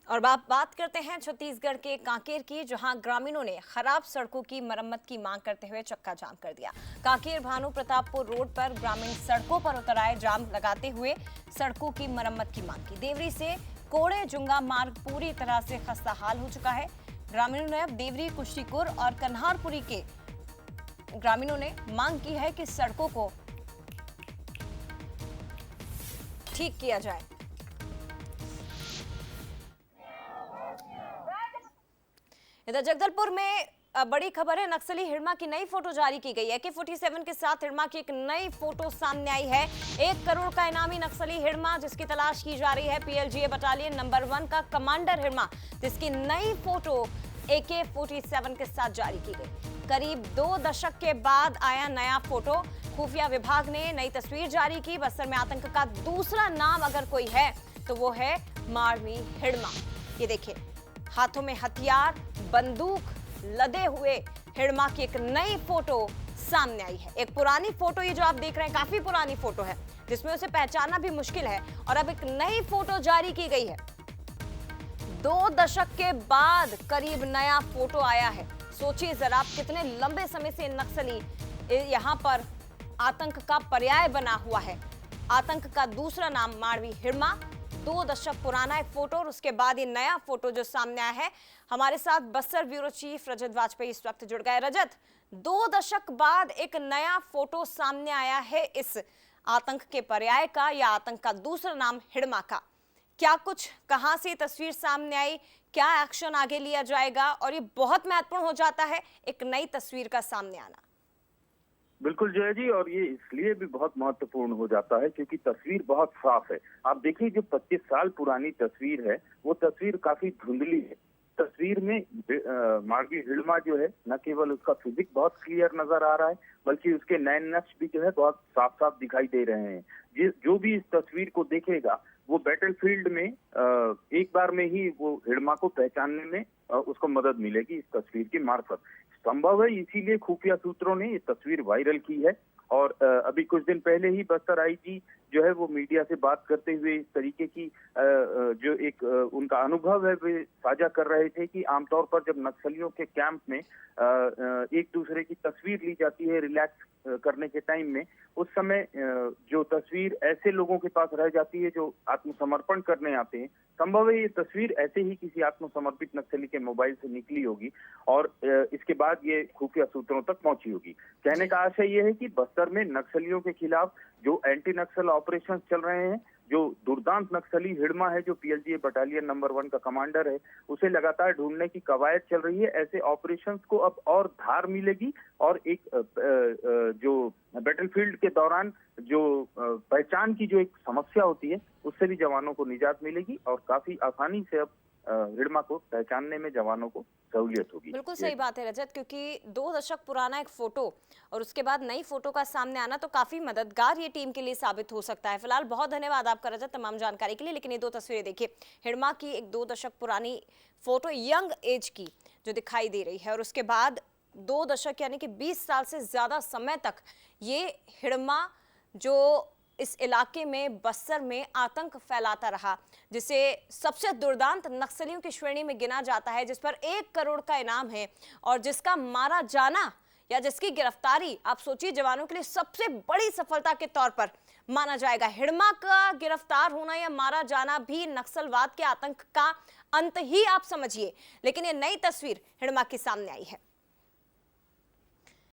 और बात करते हैं छत्तीसगढ़ के कांकेर की, जहां ग्रामीणों ने खराब सड़कों की मरम्मत की मांग करते हुए चक्का जाम कर दिया। कांकेर भानु प्रतापपुर रोड पर ग्रामीण सड़कों पर उतर आए, जाम लगाते हुए सड़कों की मरम्मत की मांग की। देवरी से कोड़े जुंगा मार्ग पूरी तरह से खस्ता हाल हो चुका है। ग्रामीणों ने अब देवरी, कुश्तीपुर और कन्हारपुरी के ग्रामीणों ने मांग की है कि सड़कों को ठीक किया जाए। इधर जगदलपुर में बड़ी खबर है। नक्सली हिड़मा की नई फोटो जारी की गई है। AK-47 के साथ हिड़मा की एक नई फोटो सामने आई है। 1 करोड़ का इनामी नक्सली हिड़मा, जिसकी तलाश की जा रही है। PLGA बटालियन नंबर 1 का कमांडर हिड़मा, जिसकी नई फोटो AK-47 के साथ जारी की गई। करीब 2 दशक के बाद आया नया फोटो। खुफिया विभाग ने नई तस्वीर जारी की। बस्तर में आतंक का दूसरा नाम अगर कोई है तो वो है मारवी हिड़मा। ये देखिए, हाथों में हथियार, बंदूक लदे हुए हिड़मा की एक नई फोटो सामने आई है। एक पुरानी फोटो, ये जो आप देख रहे हैं, काफी पुरानी फोटो है, जिसमें उसे पहचानना भी मुश्किल है। और अब एक नई फोटो जारी की गई है। 2 दशक के बाद करीब नया फोटो आया है। सोचिए जरा, आप कितने लंबे समय से नक्सली यहां पर आतंक का पर्याय बना हुआ है। आतंक का दूसरा नाम मारवी हिड़मा, 2 दशक पुराना एक फोटो, और उसके बाद ये नया फोटो जो सामने आया है। हमारे साथ बस्तर ब्यूरो चीफ रजत वाजपेयी इस वक्त जुड़ गए। रजत, 2 दशक बाद एक नया फोटो सामने आया है इस आतंक के पर्याय का, या आतंक का दूसरा नाम हिड़मा का। क्या कुछ, कहां से तस्वीर सामने आई, क्या एक्शन आगे लिया जाएगा? और ये बहुत महत्वपूर्ण हो जाता है एक नई तस्वीर का सामने आना। बिल्कुल जय जी, और ये इसलिए भी बहुत महत्वपूर्ण हो जाता है क्योंकि तस्वीर बहुत साफ है। आप देखिए, जो 25 साल पुरानी तस्वीर है वो तस्वीर काफी धुंधली है। तस्वीर में मारवी हिड़मा जो है, न केवल उसका फिजिक बहुत क्लियर नजर आ रहा है, बल्कि उसके नैन नक्श भी जो है बहुत साफ साफ दिखाई दे रहे हैं। जो भी इस तस्वीर को देखेगा वो बैटलफील्ड में एक बार में ही वो हिड़मा को पहचानने में उसको मदद मिलेगी इस तस्वीर की मार्फत। संभव है, इसीलिए खुफिया सूत्रों ने ये तस्वीर वायरल की है। और अभी कुछ दिन पहले ही बस्तर आईजी जो है वो मीडिया से बात करते हुए इस तरीके की जो एक उनका अनुभव है वे साझा कर रहे थे कि आमतौर पर जब नक्सलियों के कैंप में एक दूसरे की तस्वीर ली जाती है रिलैक्स करने के टाइम में, उस समय जो तस्वीर ऐसे लोगों के पास रह जाती है जो आत्मसमर्पण करने आते हैं। संभव है ये तस्वीर ऐसे ही किसी आत्मसमर्पित नक्सली के मोबाइल से निकली होगी और इसके बाद ये खुफिया सूत्रों तक पहुंची होगी। कहने का आशय ये है कि बस्तर में नक्सलियों के खिलाफ जो एंटी नक्सल ऑपरेशन चल रहे हैं, जो दुर्दांत नक्सली हिड़मा है, जो PLGA बटालियन नंबर 1 का कमांडर है, उसे लगातार ढूंढने की कवायद चल रही है। ऐसे ऑपरेशंस को अब और धार मिलेगी और एक जो बैटलफील्ड के दौरान जो पहचान की जो एक समस्या होती है उससे भी जवानों को निजात मिलेगी और काफी आसानी से अब हिड़मा को पहचानने में जवानों को सहूलियत होगी। बिल्कुल सही बात है रजत, क्योंकि 2 दशक पुराना एक फोटो और उसके बाद नई फोटो का सामने आना तो काफी मददगार ये टीम के लिए साबित हो सकता है। फिलहाल बहुत धन्यवाद आपका रजत तमाम जानकारी के लिए। लेकिन ये 2 तस्वीरें देखिए, हिड़मा की एक 2 दशक पुरानी फोटो यंग एज की जो दिखाई दे रही है, और उसके बाद 2 दशक यानी कि 20 साल से ज्यादा समय तक ये हिड़मा जो इस इलाके में, बस्तर में आतंक फैलाता रहा, जिसे सबसे दुर्दांत नक्सलियों की श्रेणी में गिना जाता है, जिस पर 1 करोड़ का इनाम है और जिसका मारा जाना या जिसकी गिरफ्तारी, आप सोचिए, जवानों के लिए सबसे बड़ी सफलता के तौर पर माना जाएगा। हिड़मा का गिरफ्तार होना या मारा जाना भी नक्सलवाद के आतंक का अंत ही आप समझिए। लेकिन ये नई तस्वीर हिड़मा की सामने आई है।